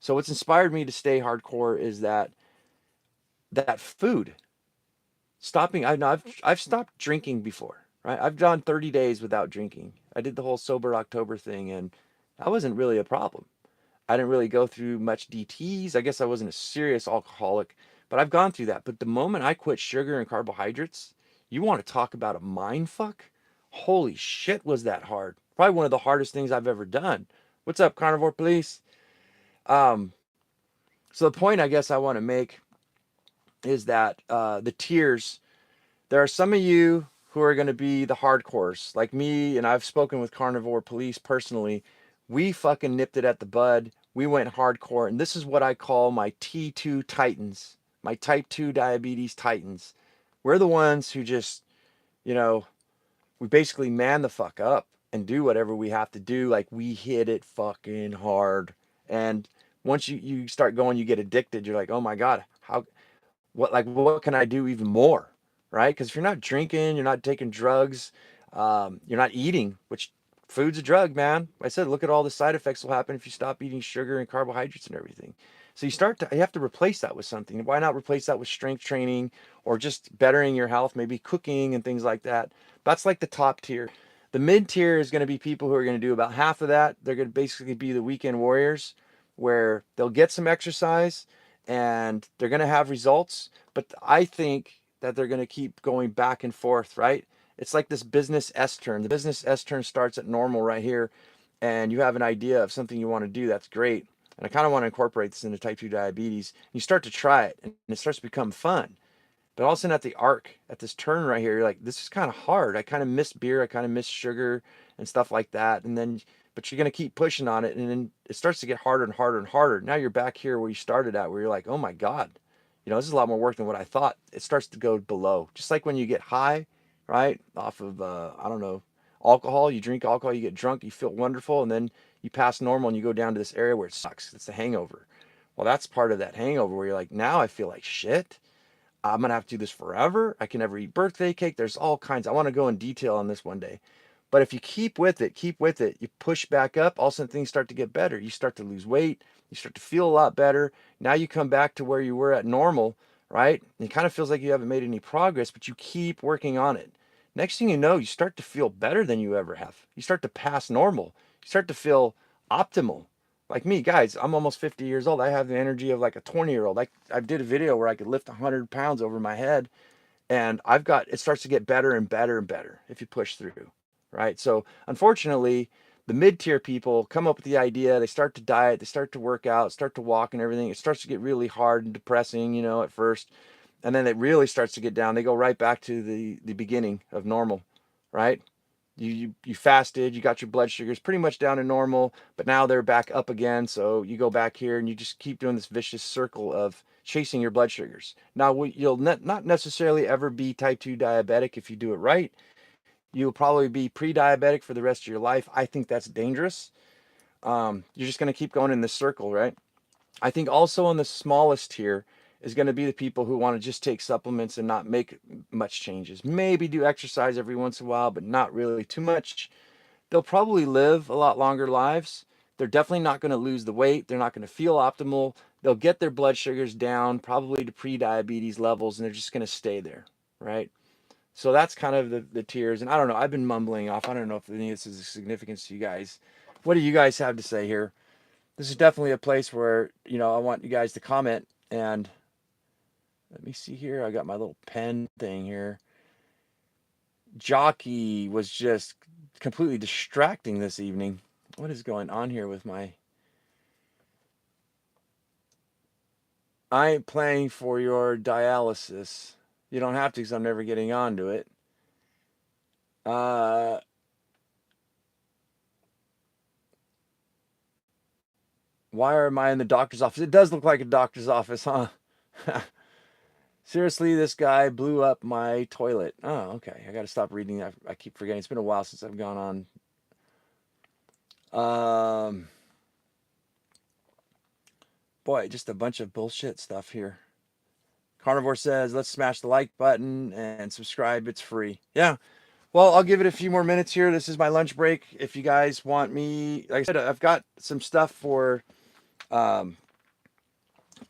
So what's inspired me to stay hardcore is that food. Stopping, I've stopped drinking before, right? I've done 30 days without drinking. I did the whole sober October thing, and that wasn't really a problem. I didn't really go through much DTs. I guess I wasn't a serious alcoholic, but I've gone through that. But the moment I quit sugar and carbohydrates, you want to talk about a mind fuck? Holy shit, was that hard? Probably one of the hardest things I've ever done. What's up, carnivore police? Um, so the point I guess I want to make is that the tiers. There are some of you who are going to be the hardcores, like me, and I've spoken with carnivore police personally. We fucking nipped it at the bud. We went hardcore, and this is what I call my T2 Titans, my type 2 diabetes Titans. We're the ones who just, you know, we basically man the fuck up and do whatever we have to do. Like we hit it fucking hard. And once you start going, you get addicted. You're like, oh my God, what can I do even more, right? Because if you're not drinking, you're not taking drugs, you're not eating, which food's a drug, man. I said, look at all the side effects will happen if you stop eating sugar and carbohydrates and everything. So you have to replace that with something. Why not replace that with strength training or just bettering your health, maybe cooking and things like that? That's like the top tier. The mid tier is going to be people who are going to do about half of that. They're going to basically be the weekend warriors where they'll get some exercise and they're going to have results. But I think that they're going to keep going back and forth, right? It's like this business S turn. The business S turn starts at normal right here, and you have an idea of something you want to do. That's great. And I kind of want to incorporate this into type 2 diabetes. You start to try it, and it starts to become fun. But all of a sudden at the arc, at this turn right here, you're like, this is kind of hard. I kind of miss beer. I kind of miss sugar and stuff like that. And then, but you're going to keep pushing on it. And then it starts to get harder and harder and harder. Now you're back here where you started at, where you're like, oh my God, this is a lot more work than what I thought. It starts to go below. Just like when you get high, right? Off of, I don't know, alcohol, you drink alcohol, you get drunk, you feel wonderful. And then you pass normal and you go down to this area where it sucks. It's the hangover. Well, that's part of that hangover where you're like, now I feel like shit. I'm gonna have to do this forever. I can never eat birthday cake. There's all kinds. I want to go in detail on this one day. But if you keep with it, you push back up, all of a sudden things start to get better. You start to lose weight, you start to feel a lot better. Now you come back to where you were at normal, right? And it kind of feels like you haven't made any progress, but you keep working on it. Next thing you know, you start to feel better than you ever have. You start to pass normal. You start to feel optimal. Like me, guys, I'm almost 50 years old. I have the energy of like a 20-year-old. I did a video where I could lift 100 pounds over my head, and it starts to get better and better and better if you push through, right? So unfortunately, the mid-tier people come up with the idea, they start to diet, they start to work out, start to walk and everything. It starts to get really hard and depressing, at first. And then it really starts to get down. They go right back to the beginning of normal, right? You fasted, you got your blood sugars pretty much down to normal, but now they're back up again. So you go back here and you just keep doing this vicious circle of chasing your blood sugars. Now you'll not necessarily ever be type 2 diabetic if you do it right. You'll probably be pre-diabetic for the rest of your life. I think that's dangerous. You're just going to keep going in this circle, right? I think also on the smallest tier is going to be the people who want to just take supplements and not make much changes. Maybe do exercise every once in a while, but not really too much. They'll probably live a lot longer lives. They're definitely not going to lose the weight. They're not going to feel optimal. They'll get their blood sugars down, probably to pre-diabetes levels, and they're just going to stay there, right? So that's kind of the tiers. And I don't know, I've been mumbling off. I don't know if any of this is of significance to you guys. What do you guys have to say here? This is definitely a place where, I want you guys to comment. And let me see here. I got my little pen thing here. Jockey was just completely distracting this evening. What is going on here with my... I ain't playing for your dialysis. You don't have to because I'm never getting onto it. Why am I in the doctor's office? It does look like a doctor's office, huh? Seriously, this guy blew up my toilet. Oh, okay. I got to stop reading that. I keep forgetting. It's been a while since I've gone on. Boy, just a bunch of bullshit stuff here. Carnivore says, let's smash the like button and subscribe. It's free. Yeah. Well, I'll give it a few more minutes here. This is my lunch break. If you guys want me, like I said, I've got some stuff for AI.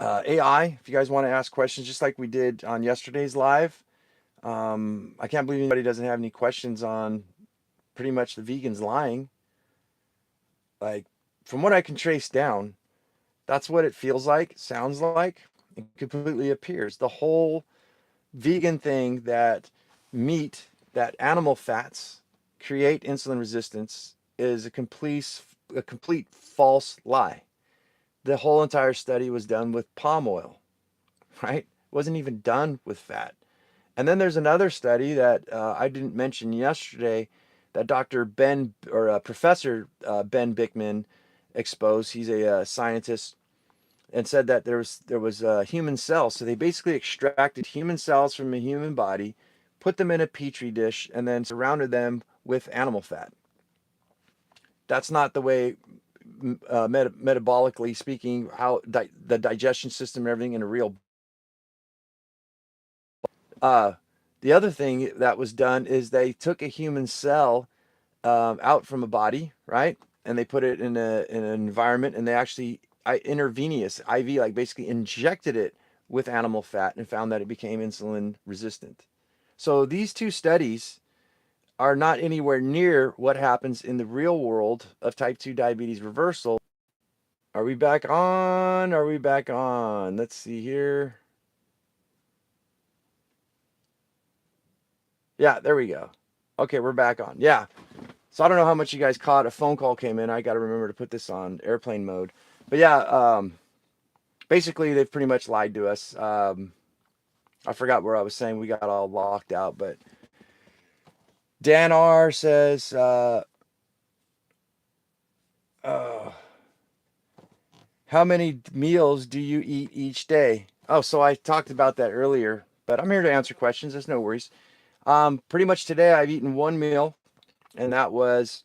If you guys want to ask questions, just like we did on yesterday's live. I can't believe anybody doesn't have any questions on pretty much the vegans lying. Like, from what I can trace down, that's what it feels like, sounds like, it completely appears. The whole vegan thing that meat, that animal fats create insulin resistance is a complete false lie. The whole entire study was done with palm oil, right? It wasn't even done with fat. And then there's another study that I didn't mention yesterday that Dr. Ben or Professor Ben Bickman exposed. He's a scientist, and said that there was human cells. So they basically extracted human cells from a human body, put them in a petri dish, and then surrounded them with animal fat. That's not the way, metabolically speaking, how the digestion system and everything in a real... The other thing that was done is they took a human cell out from a body, right? And they put it in an environment, and they actually intravenous IV, like basically injected it with animal fat, and found that it became insulin resistant. So these two studies are not anywhere near what happens in the real world of type 2 diabetes reversal. Are we back on? Are we back on? Let's see here. Yeah, there we go. Okay, we're back on. Yeah. So I don't know how much you guys caught. A phone call came in. I got to remember to put this on airplane mode. But yeah, basically they've pretty much lied to us. I forgot where I was saying we got all locked out, but Dan R says, uh, how many meals do you eat each day? Oh, so I talked about that earlier, but I'm here to answer questions. There's no worries. Pretty much today I've eaten one meal, and that was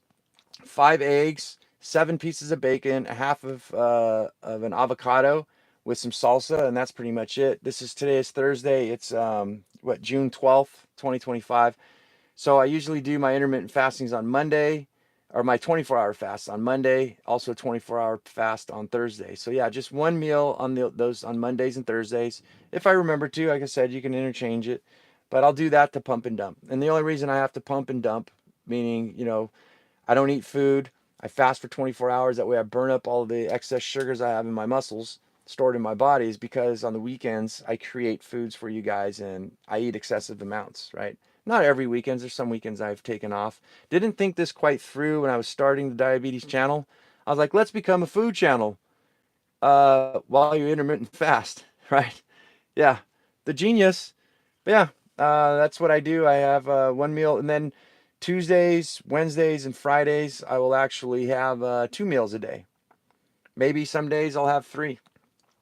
5 eggs, 7 pieces of bacon, a half of an avocado with some salsa, and that's pretty much it. Today is Thursday. It's what, June 12th, 2025. So I usually do my intermittent fastings on Monday, or my 24-hour fast on Monday, also a 24-hour fast on Thursday. So yeah, just one meal on those on Mondays and Thursdays. If I remember to, like I said, you can interchange it, but I'll do that to pump and dump. And the only reason I have to pump and dump, meaning, I don't eat food. I fast for 24 hours. That way I burn up all the excess sugars I have in my muscles stored in my body, is because on the weekends I create foods for you guys and I eat excessive amounts, right? Not every weekend. There's some weekends I've taken off. Didn't think this quite through when I was starting the diabetes channel. I was like, let's become a food channel while you intermittent fast, right? Yeah, the genius. But yeah, that's what I do. I have one meal, and then Tuesdays, Wednesdays, and Fridays, I will actually have 2 meals a day. Maybe some days I'll have three.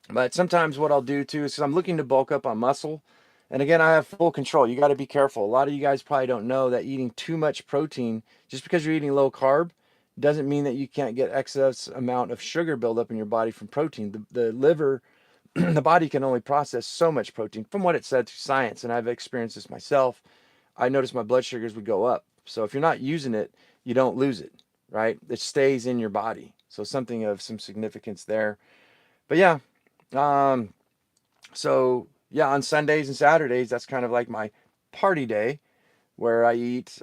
But sometimes what I'll do too is, 'cause I'm looking to bulk up on muscle. And again, I have full control. You got to be careful. A lot of you guys probably don't know that eating too much protein, just because you're eating low carb, doesn't mean that you can't get excess amount of sugar buildup in your body from protein. The liver, the body can only process so much protein from what it said through science. And I've experienced this myself. I noticed my blood sugars would go up. So if you're not using it, you don't lose it, right? It stays in your body. So something of some significance there. But yeah, um, so yeah, on Sundays and Saturdays, that's kind of like my party day, where I eat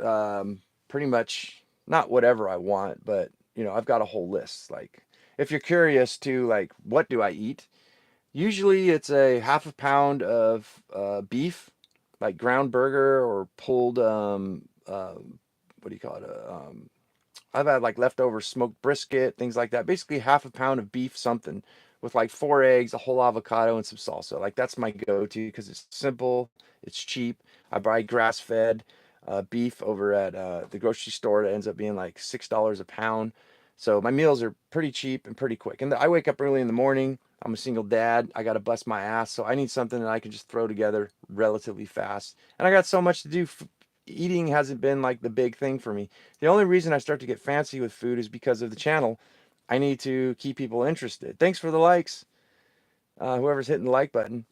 pretty much not whatever I want, but I've got a whole list. Like, if you're curious to, like, what do I eat? Usually it's a half a pound of beef, like ground burger or pulled, what do you call it? I've had like leftover smoked brisket, things like that. Basically, half a pound of beef, something with like 4 eggs, a whole avocado, and some salsa. Like, that's my go-to because it's simple, it's cheap. I buy grass-fed beef over at the grocery store. It ends up being like $6 a pound. So my meals are pretty cheap and pretty quick. And I wake up early in the morning. I'm a single dad. I got to bust my ass. So I need something that I can just throw together relatively fast. And I got so much to do. Eating hasn't been like the big thing for me. The only reason I start to get fancy with food is because of the channel. I need to keep people interested. Thanks for the likes, whoever's hitting the like button.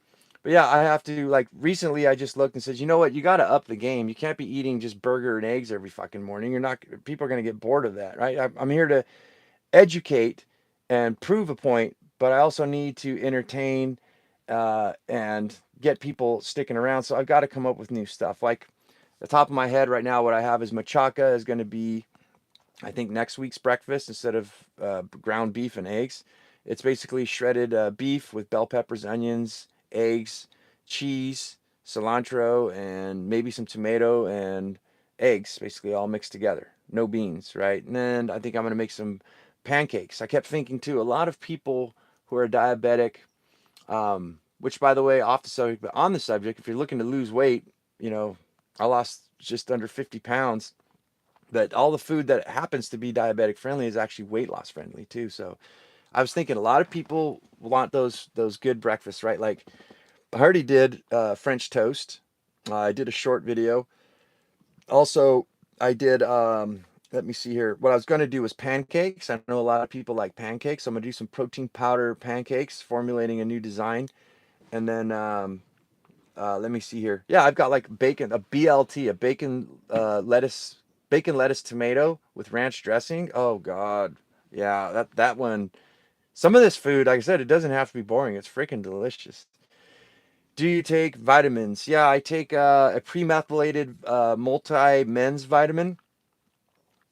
But yeah, I have to, like, recently I just looked and said, you know what, you got to up the game. You can't be eating just burger and eggs every fucking morning. You're not, people are going to get bored of that, right? I'm here to educate and prove a point, but I also need to entertain and get people sticking around. So I've got to come up with new stuff. Like, the top of my head right now, what I have is machaca is going to be, I think, next week's breakfast instead of ground beef and eggs. It's basically shredded beef with bell peppers, onions, eggs, cheese, cilantro, and maybe some tomato and eggs, basically all mixed together. No beans, right? And then I think I'm going to make some pancakes. I kept thinking too, a lot of people who are diabetic, which, by the way, off the subject, but on the subject, if you're looking to lose weight, you know, I lost just under 50 pounds. But all the food that happens to be diabetic friendly is actually weight loss friendly too. So I was thinking a lot of people want those good breakfasts, right? Like, I already did French toast. I did a short video. Also, I did. Let me see here. What I was going to do was pancakes. I know a lot of people like pancakes. So I'm going to do some protein powder pancakes, formulating a new design, and then let me see here. Yeah, I've got like bacon, a BLT, a bacon lettuce tomato with ranch dressing. Oh God, yeah, that one. Some of this food, like I said, it doesn't have to be boring. It's freaking delicious. Do you take vitamins? Yeah, I take a premethylated multi-men's vitamin.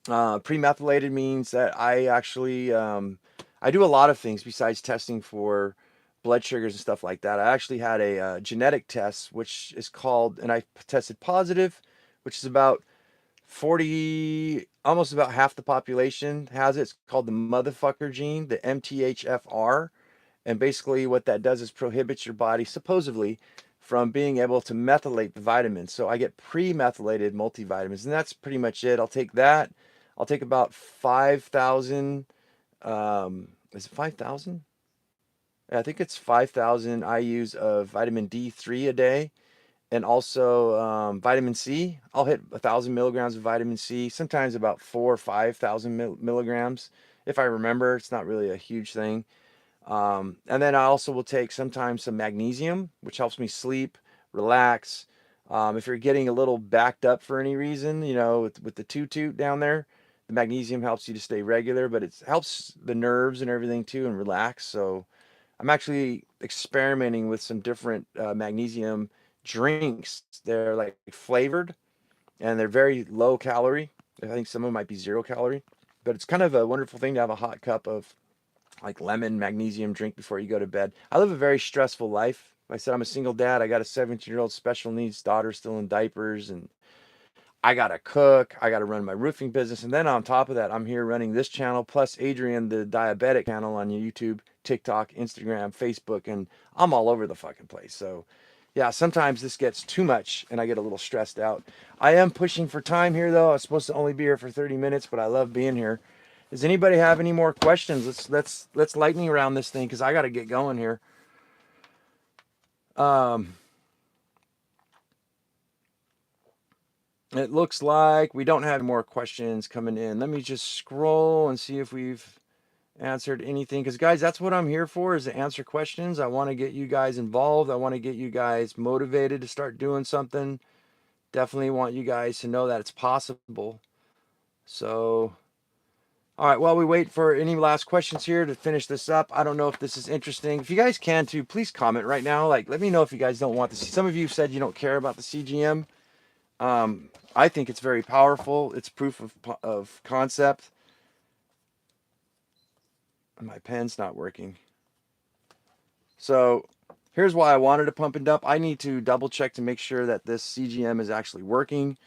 Premethylated means that I actually I do a lot of things besides testing for blood sugars and stuff like that. I actually had a genetic test, which is called, and I tested positive, which is about 40, almost about half the population has it. It's called the motherfucker gene, the MTHFR. And basically, what that does is prohibits your body, supposedly, from being able to methylate the vitamins. So I get pre-methylated multivitamins, and that's pretty much it. I'll take that. I'll take about 5,000. Is it 5,000? Yeah, I think it's 5,000 IUs of vitamin D3 a day, and also vitamin C. I'll hit 1,000 milligrams of vitamin C, sometimes about 4 or 5,000 milligrams. If I remember, it's not really a huge thing. And then I also will take sometimes some magnesium, which helps me sleep, relax. If you're getting a little backed up for any reason, with the toot down there, the magnesium helps you to stay regular, but it helps the nerves and everything too and relax. So I'm actually experimenting with some different magnesium drinks. They're like flavored and they're very low calorie. I think some of them might be 0 calorie, but it's kind of a wonderful thing to have a hot cup of like lemon magnesium drink before you go to bed. I live a very stressful life. Like I said, I'm a single dad. I got a 17-year-old special needs daughter still in diapers, and I got to cook. I got to run my roofing business. And then on top of that, I'm here running this channel, plus Adrian, the diabetic channel on YouTube, TikTok, Instagram, Facebook, and I'm all over the fucking place. So, yeah, sometimes this gets too much and I get a little stressed out. I am pushing for time here, though. I was supposed to only be here for 30 minutes, but I love being here. Does anybody have any more questions? Let's lightning around this thing because I got to get going here. Um, It looks like we don't have more questions coming in. Let me just scroll and see if we've answered anything. Because, guys, that's what I'm here for, is to answer questions. I want to get you guys involved. I want to get you guys motivated to start doing something. Definitely want you guys to know that it's possible. So, all right, while we wait for any last questions here to finish this up, I don't know if this is interesting. If you guys can too, please comment right now. Like, let me know if you guys don't want to see. Some of you said you don't care about the CGM. I think it's very powerful. It's proof of concept. My pen's not working. So here's why I wanted to pump and dump. I need to double check to make sure that this CGM is actually working.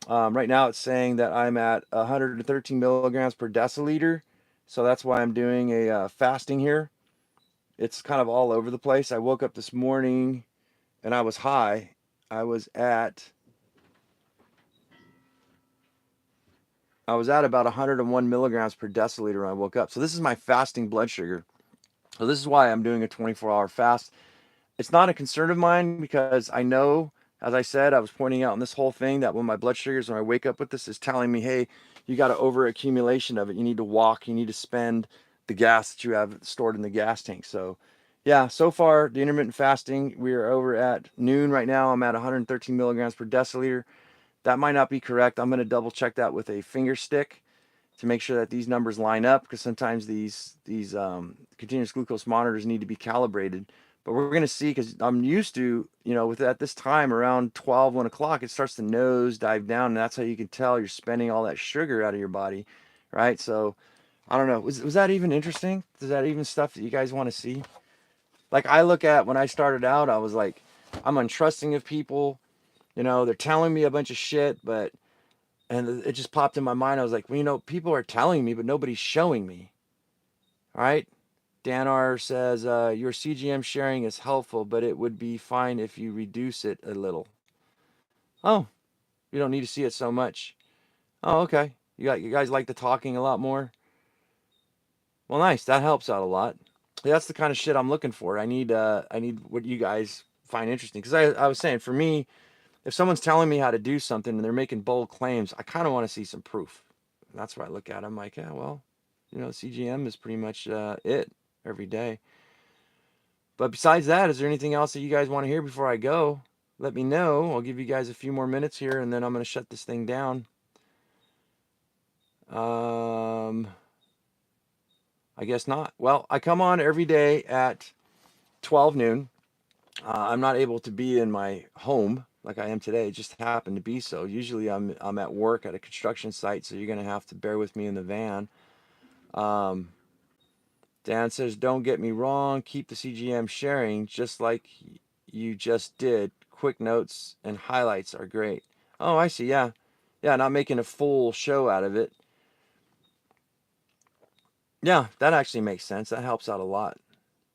Right now it's saying that I'm at 113 milligrams per deciliter. So that's why I'm doing a fasting here. It's kind of all over the place. I woke up this morning and I was high. I was at about 101 milligrams per deciliter when I woke up. So this is my fasting blood sugar. So this is why I'm doing a 24-hour fast. It's not a concern of mine because I know, as I said, I was pointing out in this whole thing that when my blood sugars, when I wake up with this, is telling me, hey, you got an over accumulation of it. You need to walk. You need to spend the gas that you have stored in the gas tank. So yeah, so far the intermittent fasting, we are over at noon right now. I'm at 113 milligrams per deciliter. That might not be correct. I'm going to double check that with a finger stick to make sure that these numbers line up, because sometimes these continuous glucose monitors need to be calibrated. But we're going to see, because I'm used to, with at this time around 12, 1 o'clock, it starts to nose dive down, and that's how you can tell you're spending all that sugar out of your body, right? So I don't know. Was that even interesting? Is that even stuff that you guys want to see? Like, I look at when I started out, I was like, I'm untrusting of people. They're telling me a bunch of shit, and it just popped in my mind. I was like, well, people are telling me, but nobody's showing me. All right. Dan R says, your CGM sharing is helpful, but it would be fine if you reduce it a little. Oh, you don't need to see it so much. Oh, okay. You guys like the talking a lot more? Well, nice. That helps out a lot. That's the kind of shit I'm looking for. I need what you guys find interesting. Because I was saying, for me, if someone's telling me how to do something and they're making bold claims, I kind of want to see some proof. And that's where I look at it. I'm like, yeah, well, CGM is pretty much it every day. But besides that, is there anything else that you guys want to hear before I go? Let me know. I'll give you guys a few more minutes here, and then I'm going to shut this thing down. I guess not. Well, I come on every day at 12 noon. I'm not able to be in my home like I am today. It just happened to be so. Usually I'm at work at a construction site, so you're going to have to bear with me in the van. Dan says, don't get me wrong, keep the CGM sharing just like you just did. Quick notes and highlights are great. Oh, I see. Yeah. Yeah, not making a full show out of it. Yeah, that actually makes sense. That helps out a lot.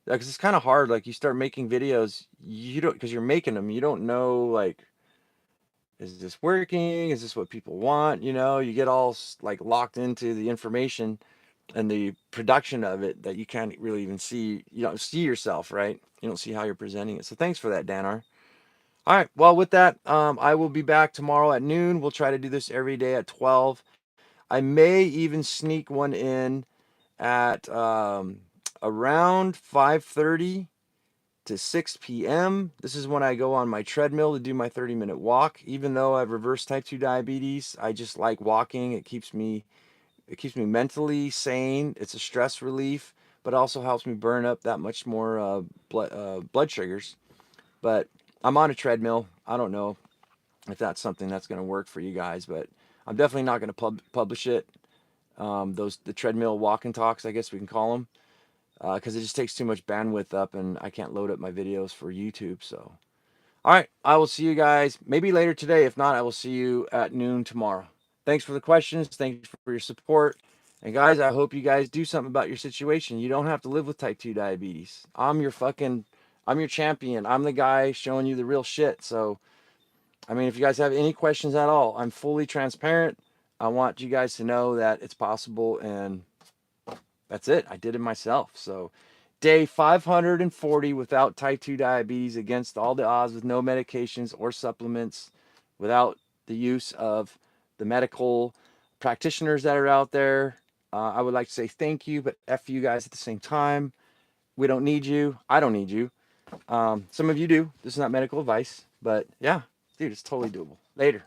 Because it's kind of hard. Like you start making videos, you don't, because you're making them, you don't know, like, is this working? Is this what people want? You get all like locked into the information and the production of it that you can't really even see. You don't see yourself, right? You don't see how you're presenting it. So thanks for that, Danar. All right. Well, with that, I will be back tomorrow at noon. We'll try to do this every day at 12. I may even sneak one in at around 5:30 to 6 p.m. This is when I go on my treadmill to do my 30-minute walk. Even though I've reversed type 2 diabetes, I just like walking. It keeps me mentally sane. It's a stress relief, but also helps me burn up that much more blood sugars. But I'm on a treadmill. I don't know if that's something that's going to work for you guys, but I'm definitely not going to publish it. The treadmill walk and talks, I guess we can call them, because it just takes too much bandwidth up, and I can't load up my videos for YouTube. So, all right, I will see you guys maybe later today. If not, I will see you at noon tomorrow. Thanks for the questions. Thanks for your support. And guys, I hope you guys do something about your situation. You don't have to live with type 2 diabetes. I'm your champion. I'm the guy showing you the real shit. So, I mean, if you guys have any questions at all, I'm fully transparent. I want you guys to know that it's possible, and that's it. I did it myself. So, day 540 without type 2 diabetes, against all the odds, with no medications or supplements, without the use of the medical practitioners that are out there. I would like to say thank you, but F you guys at the same time. We don't need you. I don't need you. Some of you do. This is not medical advice, but yeah, dude, it's totally doable. Later.